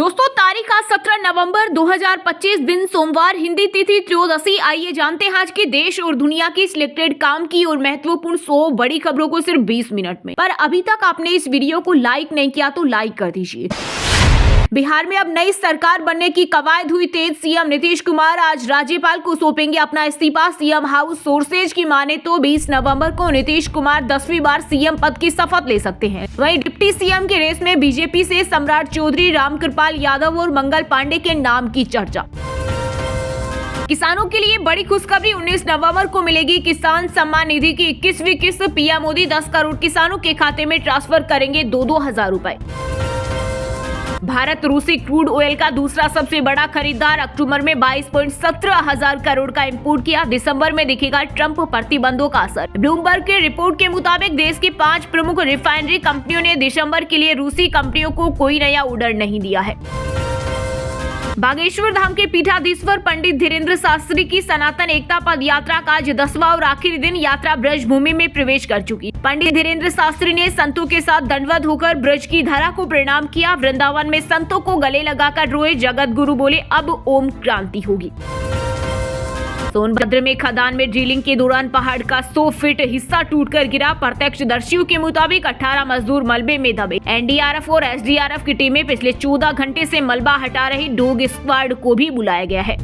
दोस्तों तारीख आज 17 नवंबर 2025 दिन सोमवार, हिंदी तिथि त्रयोदशी। आइए जानते हैं आज के देश और दुनिया की सिलेक्टेड काम की और महत्वपूर्ण 100 बड़ी खबरों को सिर्फ 20 मिनट में। पर अभी तक आपने इस वीडियो को लाइक नहीं किया तो लाइक कर दीजिए। बिहार में अब नई सरकार बनने की कवायद हुई तेज। सीएम नीतीश कुमार आज राज्यपाल को सौंपेंगे अपना इस्तीफा। सीएम हाउस सोर्सेज की माने तो 20 नवंबर को नीतीश कुमार 10वीं बार सीएम पद की शपथ ले सकते हैं। वहीं डिप्टी सीएम के रेस में बीजेपी से सम्राट चौधरी, रामकृपाल यादव और मंगल पांडे के नाम की चर्चा। किसानों के लिए बड़ी खुशखबरी, 19 नवंबर को मिलेगी किसान सम्मान निधि की 21वीं किस्त। पीएम मोदी 10 करोड़ किसानों के खाते में ट्रांसफर करेंगे 2-2 हजार रुपए। भारत रूसी क्रूड ऑयल का दूसरा सबसे बड़ा खरीदार, अक्टूबर में 22.17 हजार करोड़ का इंपोर्ट किया। दिसंबर में दिखेगा ट्रंप प्रतिबंधों का असर। ब्लूमबर्ग की रिपोर्ट के मुताबिक देश की 5 प्रमुख रिफाइनरी कंपनियों ने दिसंबर के लिए रूसी कंपनियों को कोई नया ऑर्डर नहीं दिया है। बागेश्वर धाम के पीठाधीश्वर पंडित धीरेन्द्र शास्त्री की सनातन एकता पद यात्रा का आज 10वां और आखिरी दिन यात्रा ब्रज भूमि में प्रवेश कर चुकी। पंडित धीरेन्द्र शास्त्री ने संतों के साथ दंडवत होकर ब्रज की धरा को प्रणाम किया। वृंदावन में संतों को गले लगाकर रोए जगत गुरु बोले, अब ओम क्रांति होगी। सोनभद्र में खदान में ड्रिलिंग के दौरान पहाड़ का 100 फीट हिस्सा टूटकर गिरा। प्रत्यक्षदर्शियों के मुताबिक 18 मजदूर मलबे में दबे। एनडीआरएफ और एसडीआरएफ की टीमें पिछले 14 घंटे से मलबा हटा रही। डॉग स्क्वाड को भी बुलाया गया है।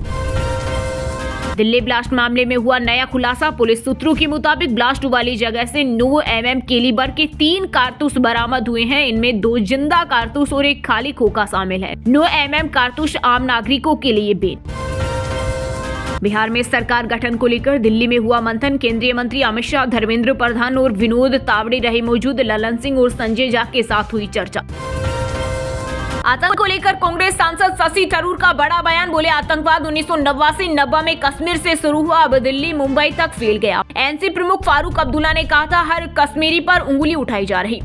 दिल्ली ब्लास्ट मामले में हुआ नया खुलासा। पुलिस सूत्रों के मुताबिक ब्लास्ट वाली जगह से 9 mm कैलिबर के 3 कारतूस बरामद हुए हैं। इनमें 2 जिंदा कारतूस और एक खाली खोखा शामिल है। 9 mm कारतूस आम नागरिकों के लिए बैन। बिहार में सरकार गठन को लेकर दिल्ली में हुआ मंथन। केंद्रीय मंत्री अमित शाह, धर्मेंद्र प्रधान और विनोद तावड़े रहे मौजूद। ललन सिंह और संजय झा के साथ हुई चर्चा। आतंक को लेकर कांग्रेस सांसद शशि थरूर का बड़ा बयान, बोले आतंकवाद 1989-90 में कश्मीर से शुरू हुआ, अब दिल्ली मुंबई तक फैल गया। एनसी प्रमुख फारूक अब्दुल्ला ने कहा था हर कश्मीरी पर उंगली उठाई जा रही।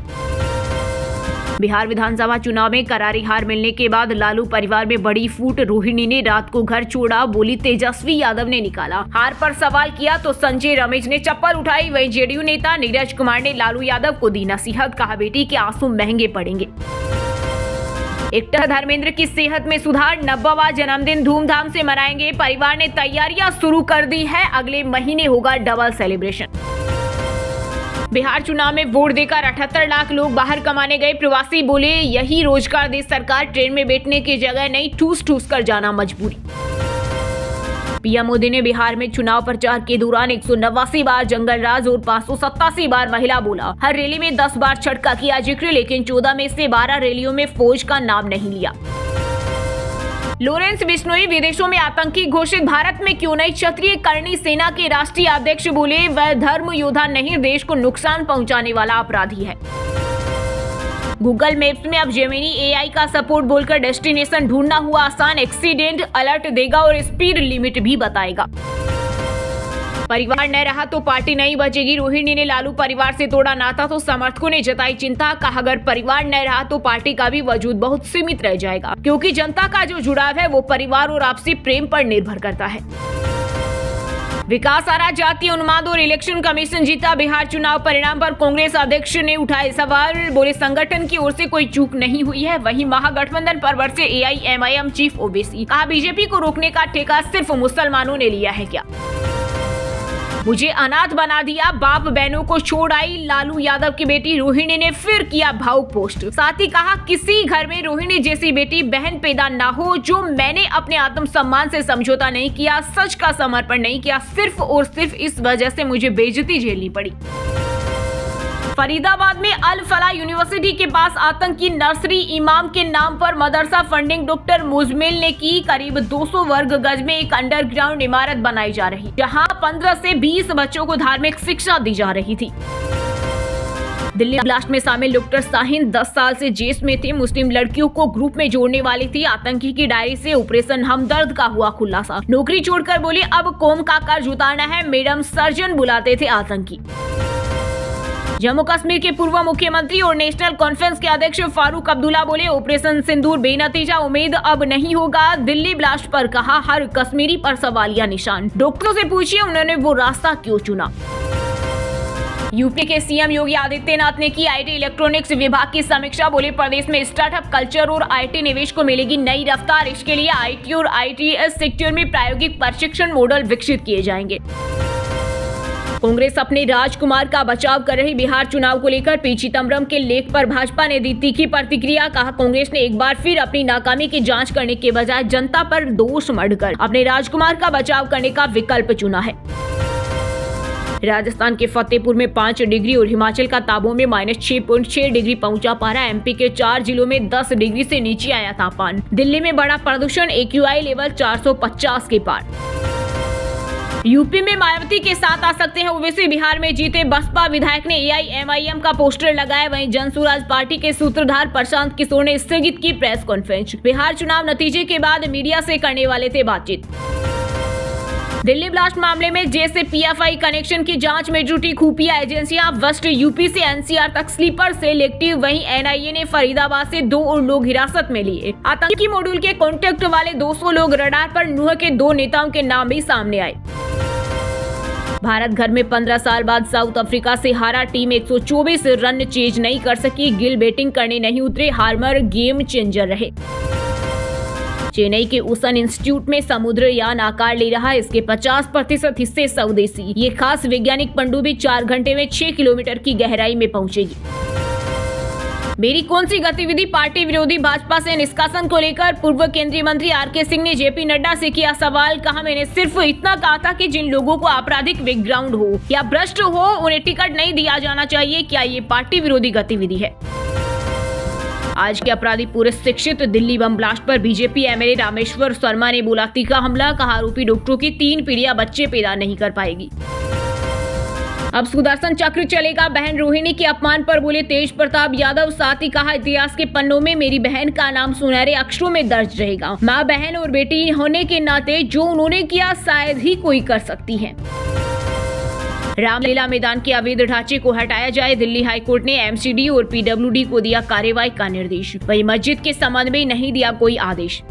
बिहार विधानसभा चुनाव में करारी हार मिलने के बाद लालू परिवार में बड़ी फूट। रोहिणी ने रात को घर छोड़ा, बोली तेजस्वी यादव ने निकाला। हार पर सवाल किया तो संजय रमेश ने चप्पल उठाई। वहीं जेडीयू नेता नीरज कुमार ने लालू यादव को दी नसीहत, कहा बेटी के आंसू महंगे पड़ेंगे। एक्टर धर्मेंद्र की सेहत में सुधार, 90वां जन्मदिन धूमधाम से मनाएंगे। परिवार ने तैयारियां शुरू कर दी है, अगले महीने होगा डबल सेलिब्रेशन। बिहार चुनाव में वोट देकर 78 लाख लोग बाहर कमाने गए। प्रवासी बोले यही रोजगार दे सरकार, ट्रेन में बैठने की जगह नहीं, ठूस ठूस कर जाना मजबूरी। पीएम मोदी ने बिहार में चुनाव प्रचार के दौरान 189 बार जंगल राज और 587 बार महिला बोला। हर रैली में 10 बार छटका किया जिक्र, लेकिन 14 में से 12 रैलियों में फौज का नाम नहीं लिया। लॉरेंस बिश्नोई विदेशों में आतंकी घोषित, भारत में क्यों नहीं। क्षत्रिय करणी सेना के राष्ट्रीय अध्यक्ष बोले वह धर्म योद्धा नहीं, देश को नुकसान पहुंचाने वाला अपराधी है। गूगल मैप्स में अब जेमिनी एआई का सपोर्ट बोलकर डेस्टिनेशन ढूंढना हुआ आसान। एक्सीडेंट अलर्ट देगा और स्पीड लिमिट भी बताएगा। परिवार न रहा तो पार्टी नहीं बचेगी। रोहिणी ने लालू परिवार से तोड़ा नाता तो समर्थकों ने जताई चिंता, कहा अगर परिवार न रहा तो पार्टी का भी वजूद बहुत सीमित रह जाएगा, क्योंकि जनता का जो जुड़ाव है वो परिवार और आपसी प्रेम पर निर्भर करता है। विकास आरा, जातीय उन्माद और इलेक्शन कमीशन जीता। बिहार चुनाव परिणाम पर कांग्रेस अध्यक्ष ने उठाए सवाल, बोले संगठन की ओर से कोई चूक नहीं हुई है। वहीं महागठबंधन पर वर्षे AIMIM चीफ ओवैसी, कहा बीजेपी को रोकने का ठेका सिर्फ मुसलमानों ने लिया है क्या। मुझे अनाथ बना दिया, बाप बहनों को छोड़ आई। लालू यादव की बेटी रोहिणी ने फिर किया भावुक पोस्ट। साथ ही कहा किसी घर में रोहिणी जैसी बेटी बहन पैदा ना हो। जो मैंने अपने आत्मसम्मान से समझौता नहीं किया, सच का समर्पण नहीं किया, सिर्फ और सिर्फ इस वजह से मुझे बेइज्जती झेलनी पड़ी। फरीदाबाद में अल फलाह यूनिवर्सिटी के पास आतंकी नर्सरी इमाम के नाम पर मदरसा फंडिंग। डॉक्टर मुजमिल ने की। करीब 200 वर्ग गज में एक अंडरग्राउंड इमारत बनाई जा रही, जहां 15 से 20 बच्चों को धार्मिक शिक्षा दी जा रही थी। दिल्ली ब्लास्ट में शामिल डॉक्टर शाहीन 10 साल से जेल में थे। मुस्लिम लड़कियों को ग्रुप में जोड़ने वाली थी। आतंकी की डायरी से ऑपरेशन हमदर्द का हुआ खुलासा। नौकरी छोड़कर बोली अब कौम का कर्ज उतारना है। मैडम सर्जन बुलाते थे आतंकी। जम्मू कश्मीर के पूर्व मुख्यमंत्री और नेशनल कॉन्फ्रेंस के अध्यक्ष फारूक अब्दुल्ला बोले ऑपरेशन सिंदूर बेनतीजा, उम्मीद अब नहीं होगा। दिल्ली ब्लास्ट पर कहा हर कश्मीरी पर सवालिया निशान। डॉक्टरों से पूछिए उन्होंने वो रास्ता क्यों चुना। यूपी के सीएम योगी आदित्यनाथ ने की आईटी इलेक्ट्रॉनिक्स विभाग की समीक्षा। बोले प्रदेश में स्टार्टअप कल्चर और आईटी निवेश को मिलेगी नई रफ्तार। इसके लिए आईटी और आईटीएस सेक्टर में प्रायोगिक प्रशिक्षण मॉडल विकसित किए जाएंगे। कांग्रेस अपने राजकुमार का बचाव कर रही। बिहार चुनाव को लेकर पी चिदम्बरम के लेख पर भाजपा ने दी तीखी प्रतिक्रिया। कहा, कांग्रेस ने एक बार फिर अपनी नाकामी की जांच करने के बजाय जनता पर दोष मढ़कर अपने राजकुमार का बचाव करने का विकल्प चुना है। राजस्थान के फतेहपुर में 5 डिग्री और हिमाचल का ताबो में -6.6 डिग्री पहुंचा पारा। एमपी के 4 जिलों में 10 डिग्री से नीचे आया तापमान। दिल्ली में बढ़ा प्रदूषण, AQI लेवल 450 के पार। यूपी में मायावती के साथ आ सकते हैं ओवैसी। बिहार में जीते बसपा विधायक ने AIMIM का पोस्टर लगाया। वहीं जनसुराज पार्टी के सूत्रधार प्रशांत किशोर ने स्थगित की प्रेस कॉन्फ्रेंस। बिहार चुनाव नतीजे के बाद मीडिया से करने वाले थे बातचीत। दिल्ली ब्लास्ट मामले में जैसे PFI कनेक्शन की जांच में जुटी खुफिया एजेंसियां। वेस्ट यूपी से NCR तक स्लीपर सेल एक्टिव। वहीं NIA ने फरीदाबाद से 2 और लोग हिरासत में लिए। आतंकी मॉड्यूल के कॉन्टेक्ट वाले 200 लोग रडार पर। नूह के 2 नेताओं के नाम भी सामने आए। भारत घर में 15 साल बाद साउथ अफ्रीका से हारा। टीम 124 रन चेज नहीं कर सकी। गिल बैटिंग करने नहीं उतरे। हार्मर गेम चेंजर रहे। चेन्नई के उसन इंस्टीट्यूट में समुद्रयान आकार ले रहा है। इसके 50% हिस्से स्वदेशी। ये खास वैज्ञानिक पनडुब्बी 4 घंटे में 6 किलोमीटर की गहराई में पहुंचेगी। मेरी कौन सी गतिविधि पार्टी विरोधी। भाजपा से निष्कासन को लेकर पूर्व केंद्रीय मंत्री RK सिंह ने JP नड्डा से किया सवाल। कहा, मैंने सिर्फ इतना कहा था कि जिन लोगों को आपराधिक बैकग्राउंड हो या भ्रष्ट हो उन्हें टिकट नहीं दिया जाना चाहिए। क्या ये पार्टी विरोधी गतिविधि है? आज के अपराधी पूरे शिक्षित। दिल्ली बम ब्लास्ट पर बीजेपी MLA रामेश्वर शर्मा ने बोला तीखा हमला। कहा, आरोपी डॉक्टरों की 3 पीढ़ियां बच्चे पैदा नहीं कर पाएगी। अब सुदर्शन चक्र चलेगा। बहन रोहिणी के अपमान पर बोले तेज प्रताप यादव। साथ ही कहा, इतिहास के पन्नों में मेरी बहन का नाम सुनहरे अक्षरों में दर्ज रहेगा। माँ, बहन और बेटी होने के नाते जो उन्होंने किया शायद ही कोई कर सकती है। रामलीला मैदान के अवैध ढांचे को हटाया जाए। दिल्ली हाईकोर्ट ने MCD और PWD को दिया कार्रवाई का निर्देश। वहीं मस्जिद के संबंध में नहीं दिया कोई आदेश।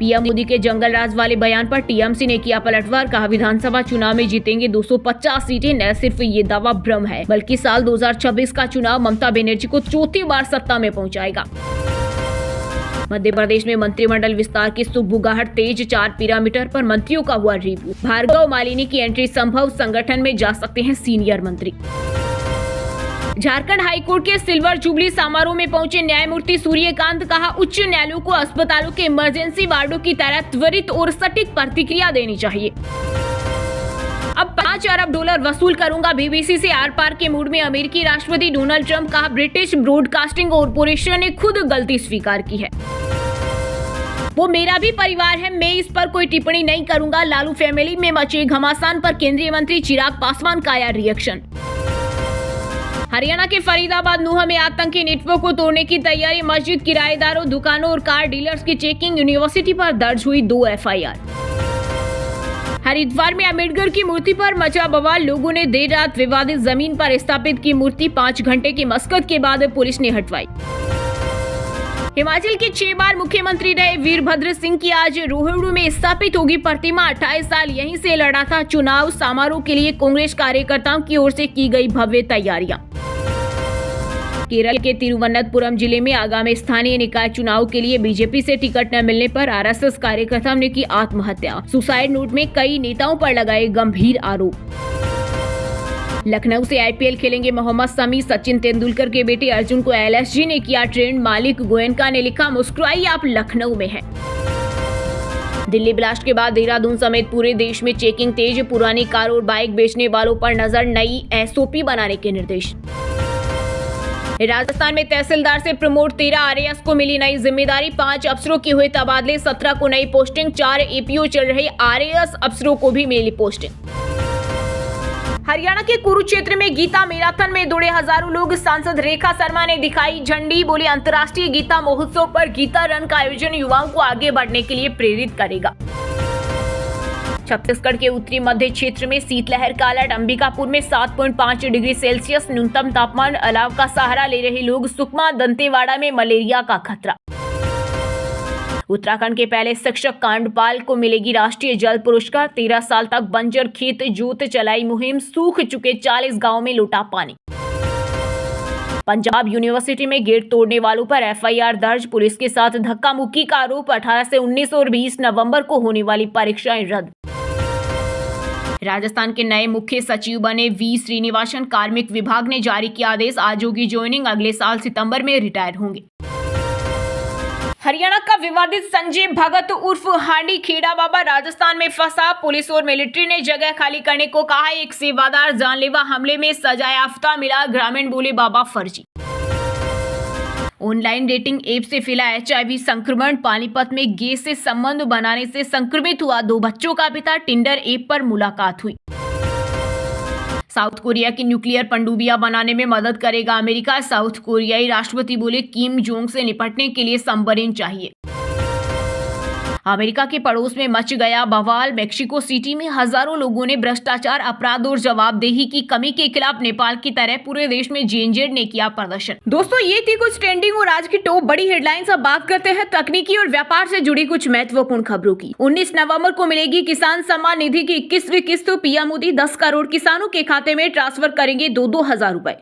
PM मोदी के जंगल राज वाले बयान पर TMC ने किया पलटवार। कहा, विधानसभा चुनाव में जीतेंगे 250 सीटें। न सिर्फ ये दावा भ्रम है बल्कि साल 2026 का चुनाव ममता बनर्जी को 4थी बार सत्ता में पहुंचाएगा। मध्य प्रदेश में मंत्रिमंडल विस्तार की सुगबुगाहट तेज। 4 पैरामीटर पर मंत्रियों का हुआ रिव्यू। भार्गव मालिनी की एंट्री संभव। संगठन में जा सकते हैं सीनियर मंत्री। झारखंड हाईकोर्ट के सिल्वर जुबली समारोह में पहुंचे न्यायमूर्ति सूर्यकांत। कहा, उच्च न्यायालयों को अस्पतालों के इमरजेंसी वार्डों की तरह त्वरित और सटीक प्रतिक्रिया देनी चाहिए। अब $5 अरब वसूल करूंगा। BBC से आर पार के मूड में अमेरिकी राष्ट्रपति डोनाल्ड ट्रंप। कहा, ब्रिटिश ब्रॉडकास्टिंग कॉर्पोरेशन ने खुद गलती स्वीकार की है। वो मेरा भी परिवार है, मैं इस पर कोई टिप्पणी नहीं करूंगा। लालू फैमिली में मचे घमासान पर केंद्रीय मंत्री चिराग पासवान का आया रिएक्शन। हरियाणा के फरीदाबाद नूह में आतंकी नेटवर्क को तोड़ने की तैयारी। मस्जिद, किराएदारों, दुकानों और कार डीलर्स की चेकिंग। यूनिवर्सिटी पर दर्ज हुई 2 FIR। हरिद्वार में अम्बेडकर की मूर्ति पर मचा बवाल। लोगों ने देर रात विवादित जमीन पर स्थापित की मूर्ति। 5 घंटे की मशक्कत के बाद पुलिस ने हटवाई। हिमाचल के 6 बार मुख्यमंत्री रहे वीरभद्र सिंह की आज रोहड़ू में स्थापित होगी प्रतिमा। 28 साल यहीं से लड़ा था चुनाव। समारोह के लिए कांग्रेस कार्यकर्ताओं की ओर से की गई भव्य तैयारियां। केरल के तिरुवनंतपुरम जिले में आगामी स्थानीय निकाय चुनाव के लिए बीजेपी से टिकट न मिलने पर RSS कार्यकर्ताओं ने की आत्महत्या। सुसाइड नोट में कई नेताओं पर लगाए गंभीर आरोप। लखनऊ से IPL खेलेंगे मोहम्मद शमी। सचिन तेंदुलकर के बेटे अर्जुन को LSG ने किया ट्रेंड। मालिक गोयनका ने लिखा, मुस्कुराइए आप लखनऊ में हैं। दिल्ली ब्लास्ट के बाद देहरादून समेत पूरे देश में चेकिंग तेज। पुरानी कार और बाइक बेचने वालों पर नजर। नई SOP बनाने के निर्देश। राजस्थान में तहसीलदार से प्रमोट। 13 RAS को मिली नई जिम्मेदारी। 5 अफसरों के हुए तबादले। 17 को नई पोस्टिंग। 4 APO चल रहे RAS अफसरों को भी मिली पोस्टिंग। हरियाणा के कुरुक्षेत्र में गीता मैराथन में दौड़े हजारों लोग। सांसद रेखा शर्मा ने दिखाई झंडी। बोले, अंतर्राष्ट्रीय गीता महोत्सव पर गीता रन का आयोजन युवाओं को आगे बढ़ने के लिए प्रेरित करेगा। छत्तीसगढ़ के उत्तरी मध्य क्षेत्र में शीतलहर का अलर्ट। अंबिकापुर में 7.5 डिग्री सेल्सियस न्यूनतम तापमान। अलाव का सहारा ले रहे लोग। सुकमा दंतेवाड़ा में मलेरिया का खतरा। उत्तराखंड के पहले शिक्षक कांडपाल को मिलेगी राष्ट्रीय जल पुरस्कार। 13 साल तक बंजर खेत जोत चलाई मुहिम, सूख चुके 40 गांव में लुटा पानी। पंजाब यूनिवर्सिटी में गेट तोड़ने वालों पर एफआईआर दर्ज, पुलिस के साथ धक्का मुक्की का आरोप। 18 से 19 और 20 नवंबर को होने वाली परीक्षाएं रद्द। राजस्थान के नए मुख्य सचिव बने वी श्रीनिवासन। कार्मिक विभाग ने जारी किया आदेश, आज होगी ज्वाइनिंग, अगले साल सितंबर में रिटायर होंगे। हरियाणा का विवादित संजय भगत उर्फ हांडी खेड़ा बाबा राजस्थान में फंसा। पुलिस और मिलिट्री ने जगह खाली करने को कहा। एक सेवादार जानलेवा हमले में सजायाफ्ता मिला, ग्रामीण बोले बाबा फर्जी। ऑनलाइन डेटिंग ऐप से फैला एचआईवी संक्रमण। पानीपत में गैस से संबंध बनाने से संक्रमित हुआ 2 बच्चों का पिता। टिंडर ऐप पर मुलाकात हुई। साउथ कोरिया की न्यूक्लियर पनडुब्बियां बनाने में मदद करेगा अमेरिका। साउथ कोरियाई राष्ट्रपति बोले किम जोंग से निपटने के लिए सबमरीन चाहिए। अमेरिका के पड़ोस में मच गया बवाल। मेक्सिको सिटी में हजारों लोगों ने भ्रष्टाचार, अपराध और जवाबदेही की कमी के खिलाफ नेपाल की तरह पूरे देश में जेएनजेड ने किया प्रदर्शन। दोस्तों, ये थी कुछ ट्रेंडिंग और आज की टॉप बड़ी हेडलाइंस। अब बात करते हैं तकनीकी और व्यापार से जुड़ी कुछ महत्वपूर्ण खबरों की। 19 नवंबर को मिलेगी किसान सम्मान निधि की 21वीं किस्त। पीएम मोदी 10 करोड़ किसानों के खाते में ट्रांसफर करेंगे 2-2 हजार रुपए।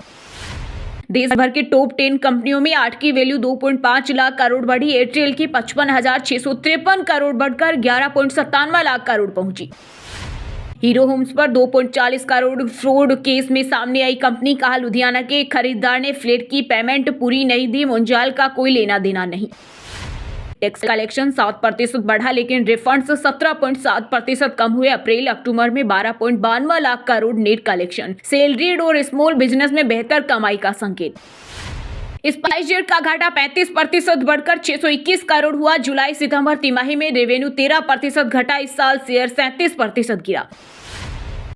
देश भर के टॉप 10 कंपनियों में 8 की वैल्यू 2.5 लाख करोड़ बढ़ी। एयरटेल की 55,653 करोड़ बढ़कर 11.97 लाख करोड़ पहुंची। हीरो होम्स पर 2.40 करोड़ फ्रॉड केस में सामने आई कंपनी। कहा लुधियाना के खरीदार ने फ्लैट की पेमेंट पूरी नहीं दी, मुंजाल का कोई लेना देना नहीं। टैक्स कलेक्शन 7% बढ़ा, लेकिन रिफंड्स 17.7% कम हुए। अप्रैल अक्टूबर में 12.92 lakh crore net collection. Salaried और स्मॉल बिजनेस में बेहतर कमाई का संकेत। स्पाइसजेट का घाटा 35% बढ़कर 621 करोड़ हुआ। जुलाई सितंबर तिमाही में रेवेन्यू 13% घटा। इस साल शेयर 37% गिरा।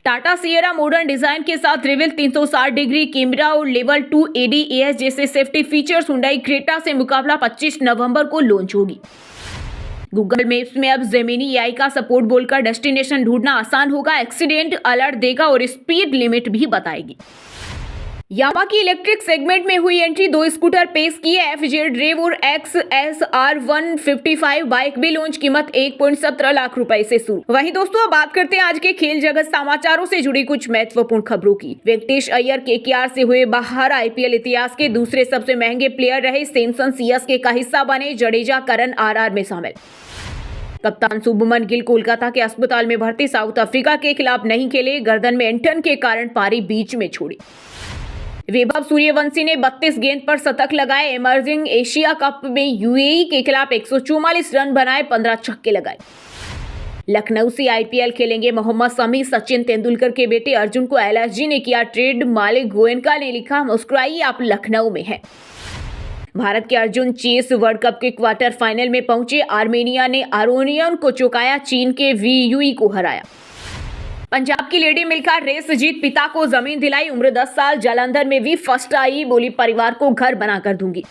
टाटा सियरा मॉडर्न डिजाइन के साथ रिवील 360 डिग्री कैमरा और लेवल 2 ADAS जैसे सेफ्टी फीचर्स। हुंडई क्रेटा से मुकाबला 25 नवंबर को लॉन्च होगी। गूगल मैप्स में अब ज़मीनी AI का सपोर्ट बोलकर डेस्टिनेशन ढूंढना आसान होगा। एक्सीडेंट अलर्ट देगा और स्पीड लिमिट भी बताएगी। यामा की इलेक्ट्रिक सेगमेंट में हुई एंट्री। 2 स्कूटर पेश किए, FZ रेव और XSR 155 बाइक भी लॉन्च। कीमत 1.17 लाख रुपए से शुरू। वहीं दोस्तों, अब बात करते हैं आज के खेल जगत समाचारों से जुड़ी कुछ महत्वपूर्ण खबरों की। वेंकटेश अय्यर KKR से हुए बाहर। IPL इतिहास के दूसरे सबसे महंगे प्लेयर रहे सैमसन CSK का हिस्सा बने। जडेजा करन RR में शामिल। कप्तान शुभमन गिल कोलकाता के अस्पताल में भर्ती। साउथ अफ्रीका के खिलाफ नहीं खेले, गर्दन में ऐंठन के कारण पारी बीच में छोड़ी। वैभव सूर्यवंशी ने 32 गेंद पर शतक लगाए। इमर्जिंग एशिया कप में UAE के खिलाफ 144 रन बनाए, 15 छक्के लगाए। लखनऊ से IPL खेलेंगे मोहम्मद शमी। सचिन तेंदुलकर के बेटे अर्जुन को LSG ने किया ट्रेड। मालिक गोयनका ने लिखा, मुस्कुराइए आप लखनऊ में हैं। भारत के अर्जुन चेस वर्ल्ड कप के क्वार्टर फाइनल में पहुंचे। आर्मेनिया ने आरोनियन को चौंकाया। चीन के VUE को हराया। पंजाब की लेडी मिल्खा रेस जीत पिता को जमीन दिलाई। उम्र 10 साल, जालंधर में भी फर्स्ट आई। बोली परिवार को घर बनाकर दूंगी।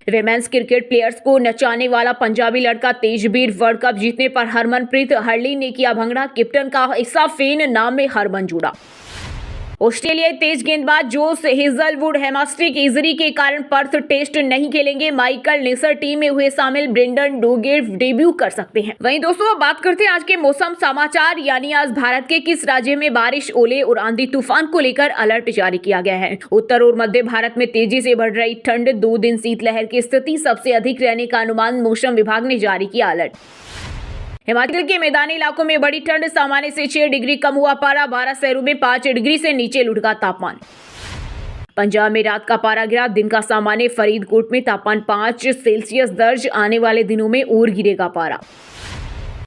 विमेंस क्रिकेट प्लेयर्स को नचाने वाला पंजाबी लड़का तेजवीर वर्ल्ड कप जीतने पर हरमनप्रीत हरली ने किया भंगड़ा। कैप्टन का हिस्सा फेन नाम में हरमन जुड़ा। ऑस्ट्रेलियाई तेज गेंदबाज जोस हेजलवुड हेमस्ट्रिक इंजरी के कारण पर्थ टेस्ट नहीं खेलेंगे। माइकल नेसर टीम में हुए शामिल। ब्रेंडन डोगेट डेब्यू कर सकते हैं। वहीं दोस्तों, अब बात करते हैं आज के मौसम समाचार। यानी आज भारत के किस राज्य में बारिश, ओले और आंधी तूफान को लेकर अलर्ट जारी किया गया है। उत्तर और मध्य भारत में तेजी से बढ़ रही ठंड, 2 दिन शीतलहर की स्थिति सबसे अधिक रहने का अनुमान। मौसम विभाग ने जारी किया अलर्ट। हिमाचल के मैदानी इलाकों में बड़ी ठंड, सामान्य से 6 डिग्री कम हुआ पारा। 12 शहरों में 5 डिग्री से नीचे लुढ़का तापमान। पंजाब में रात का पारा गिरा, दिन का सामान्य। फरीदकोट में तापमान 5 सेल्सियस दर्ज। आने वाले दिनों में और गिरेगा पारा।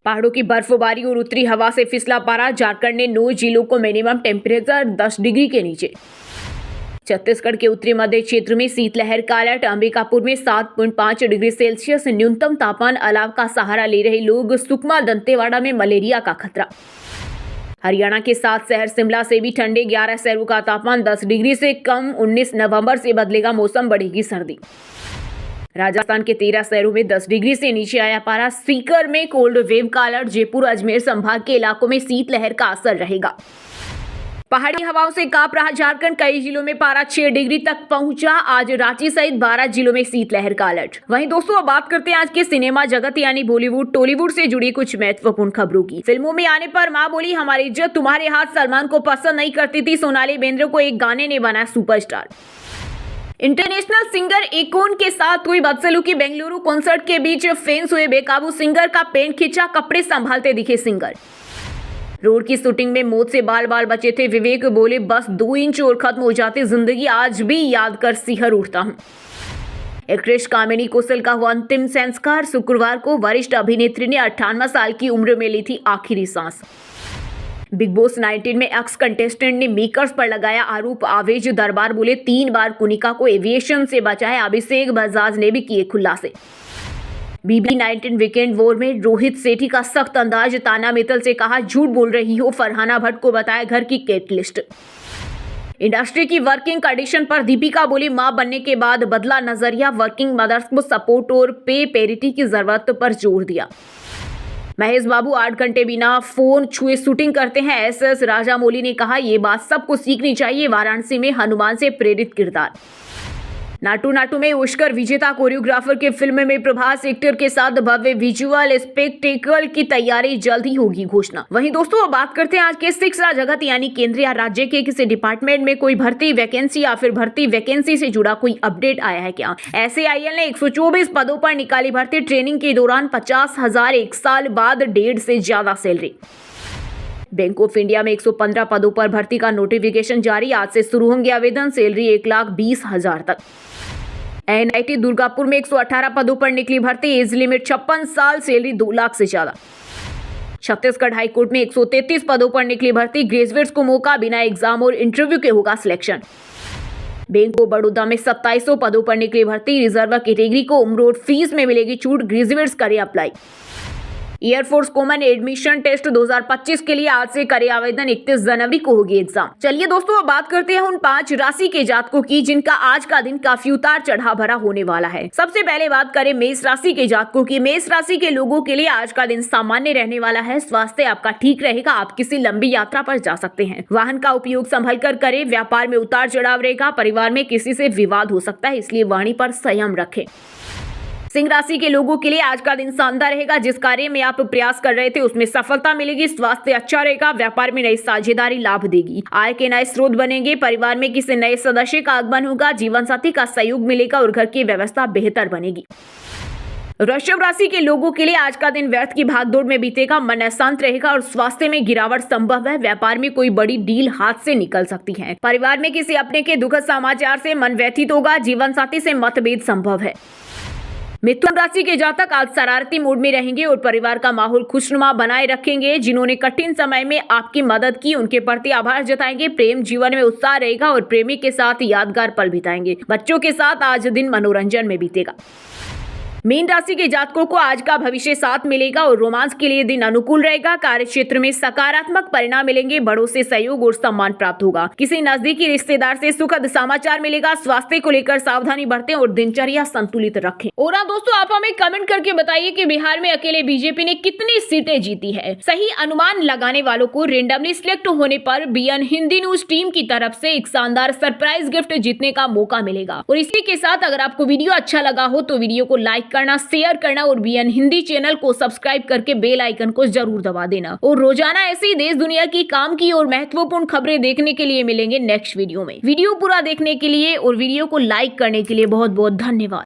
पहाड़ों की बर्फबारी और उत्तरी हवा से फिसला पारा। झारखंड ने 9 जिलों को मिनिमम टेम्परेचर 10 डिग्री के नीचे। छत्तीसगढ़ के उत्तरी मध्य क्षेत्र में शीतलहर का अलर्ट। अंबिकापुर में 7.5 डिग्री सेल्सियस न्यूनतम तापमान। अलाव का सहारा ले रहे लोग। सुकमा दंतेवाड़ा में मलेरिया का खतरा। हरियाणा के 7 शहर शिमला से भी ठंडे। 11 शहरों का तापमान 10 डिग्री से कम। 19 नवंबर से बदलेगा मौसम, बढ़ेगी सर्दी। राजस्थान के 13 शहरों में 10 डिग्री से नीचे आया पारा। सीकर में कोल्ड वेव का अलर्ट। जयपुर अजमेर संभाग के इलाकों में शीतलहर का असर रहेगा। पहाड़ी हवाओं से कांप रहा झारखंड, कई जिलों में पारा 6 डिग्री तक पहुंचा। आज रांची सहित 12 जिलों में शीतलहर का अलर्ट। वहीं दोस्तों अब बात करते हैं आज के सिनेमा जगत यानी बॉलीवुड टॉलीवुड से जुड़ी कुछ महत्वपूर्ण खबरों की। फिल्मों में आने पर मां बोली हमारी इज्जत तुम्हारे हाथ सलमान को पसंद नहीं करती थी, सोनाली बेंद्रे को एक गाने ने बनाया सुपरस्टार। इंटरनेशनल सिंगर एकोन के साथ हुई बदसलूकी, बेंगलुरु कॉन्सर्ट के बीच फैंस हुए बेकाबू, सिंगर का पेंट खींचा, कपड़े संभालते दिखे सिंगर। रोड की शूटिंग में मौत से बाल बाल बचे थे विवेक, बोले बस 2 इंच और खत्म हो जाती जिंदगी, आज भी याद कर सिहर उठता हूं। एक्ट्रेस कामिनी कौशल का हुआ अंतिम संस्कार, शुक्रवार को वरिष्ठ अभिनेत्री ने 58 साल की उम्र में ली थी आखिरी सांस। बिग बॉस 19 में एक्स कंटेस्टेंट ने मेकर्स पर लगाया आरोप, आवेश दरबार बोले 3 बार कुनिका को एविएशन से बचाया, अभिषेक बजाज ने भी किए खुलासे। BB19 वीकेंड वॉर में रोहित सेठी का सख्त अंदाज, ताना मित्तल से कहा झूठ बोल रही हो, फरहाना भट्ट को बताया घर की कैट लिस्ट। इंडस्ट्री की वर्किंग कंडीशन पर दीपिका बोली मां बनने के बाद बदला नजरिया, वर्किंग मदर्स को सपोर्ट और पे पेरिटी की जरूरत पर जोर दिया। महेश बाबू 8 घंटे बिना फोन छुए शूटिंग करते हैं, SS राजामौली ने कहा ये बात सबको सीखनी चाहिए, वाराणसी में हनुमान से प्रेरित किरदार। नाटू नाटू में ऑस्कर विजेता कोरियोग्राफर के फिल्म में प्रभास एक्टर के साथ भव्य विजुअल स्पेक्टेकल की तैयारी, जल्द ही होगी घोषणा। वहीं दोस्तों अब बात करते हैं आज के शिक्षा जगत यानी केंद्र या राज्य के किसी डिपार्टमेंट में कोई भर्ती वैकेंसी या फिर भर्ती वैकेंसी से जुड़ा कोई अपडेट आया है क्या। SAIL ने 124 पदों पर निकाली भर्ती, ट्रेनिंग के दौरान 50,000, 1 साल बाद 1.5 से ज्यादा सैलरी। बैंक ऑफ इंडिया में 115 पदों पर भर्ती का नोटिफिकेशन जारी, आज से शुरू होंगे आवेदन, सैलरी 1,20,000 तक। NIT दुर्गापुर में 118 पदों पर निकली भर्ती, एज लिमिट 56 साल, सैलरी 2 लाख से ज्यादा। छत्तीसगढ़ हाईकोर्ट में 133 पदों पर निकली भर्ती, ग्रेजुएट्स को मौका, बिना एग्जाम और इंटरव्यू के होगा सिलेक्शन। बैंक ऑफ बड़ौदा में 2700 पदों पर निकली भर्ती, रिजर्व कैटेगरी को उम्र और फीस में मिलेगी छूट, ग्रेजुएट्स करें apply. Air force common admission test 2025 के लिए आज से करे आवेदन, 31 जनवरी को होगी एग्जाम। चलिए दोस्तों अब बात करते हैं उन 5 राशि के जातकों की जिनका आज का दिन काफी उतार चढ़ाव भरा होने वाला है। सबसे पहले बात करें मेष राशि के जातकों की। मेष राशि के लोगों के लिए आज का दिन सामान्य रहने वाला है, स्वास्थ्य आपका ठीक रहेगा, आप किसी लंबी यात्रा पर जा सकते हैं, वाहन का उपयोग संभल कर करें, व्यापार में उतार चढ़ाव रहेगा, परिवार में किसी से विवाद हो सकता है, इसलिए वाणी पर संयम रखें। सिंह राशि के लोगों के लिए आज का दिन शानदार रहेगा, जिस कार्य में आप प्रयास कर रहे थे उसमें सफलता मिलेगी, स्वास्थ्य अच्छा रहेगा, व्यापार में नई साझेदारी लाभ देगी, आय के नए स्रोत बनेंगे, परिवार में किसी नए सदस्य का आगमन होगा, जीवन साथी का सहयोग मिलेगा और घर की व्यवस्था बेहतर बनेगी। वृषभ राशि के लोगों के लिए आज का दिन व्यर्थ की भागदौड़ में बीतेगा, मन अशांत रहेगा और स्वास्थ्य में गिरावट संभव है, व्यापार में कोई बड़ी डील हाथ से निकल सकती है, परिवार में किसी अपने के दुखद समाचार से मन व्यथित होगा, जीवन साथी से मतभेद संभव है। मिथुन राशि के जातक आज शरारती मूड में रहेंगे और परिवार का माहौल खुशनुमा बनाए रखेंगे, जिन्होंने कठिन समय में आपकी मदद की उनके प्रति आभार जताएंगे, प्रेम जीवन में उत्साह रहेगा और प्रेमी के साथ यादगार पल बिताएंगे, बच्चों के साथ आज दिन मनोरंजन में बीतेगा। मीन राशि के जातकों को आज का भविष्य साथ मिलेगा और रोमांस के लिए दिन अनुकूल रहेगा, कार्य क्षेत्र में सकारात्मक परिणाम मिलेंगे, बड़ों से सहयोग और सम्मान प्राप्त होगा, किसी नजदीकी रिश्तेदार से सुखद समाचार मिलेगा, स्वास्थ्य को लेकर सावधानी बरतें और दिनचर्या संतुलित रखें। और दोस्तों आप हमें कमेंट करके बताइए कि बिहार में अकेले बीजेपी ने कितनी सीटें जीती है। सही अनुमान लगाने वालों को रेंडमली सिलेक्ट होने पर BN हिंदी न्यूज टीम की तरफ से एक शानदार सरप्राइज गिफ्ट जीतने का मौका मिलेगा। और इसी के साथ अगर आपको वीडियो अच्छा लगा हो तो वीडियो को लाइक करना, शेयर करना और BN हिंदी चैनल को सब्सक्राइब करके बेल आइकन को जरूर दबा देना। और रोजाना ऐसी देश दुनिया की काम की और महत्वपूर्ण खबरें देखने के लिए मिलेंगे नेक्स्ट वीडियो में। वीडियो पूरा देखने के लिए और वीडियो को लाइक करने के लिए बहुत बहुत धन्यवाद।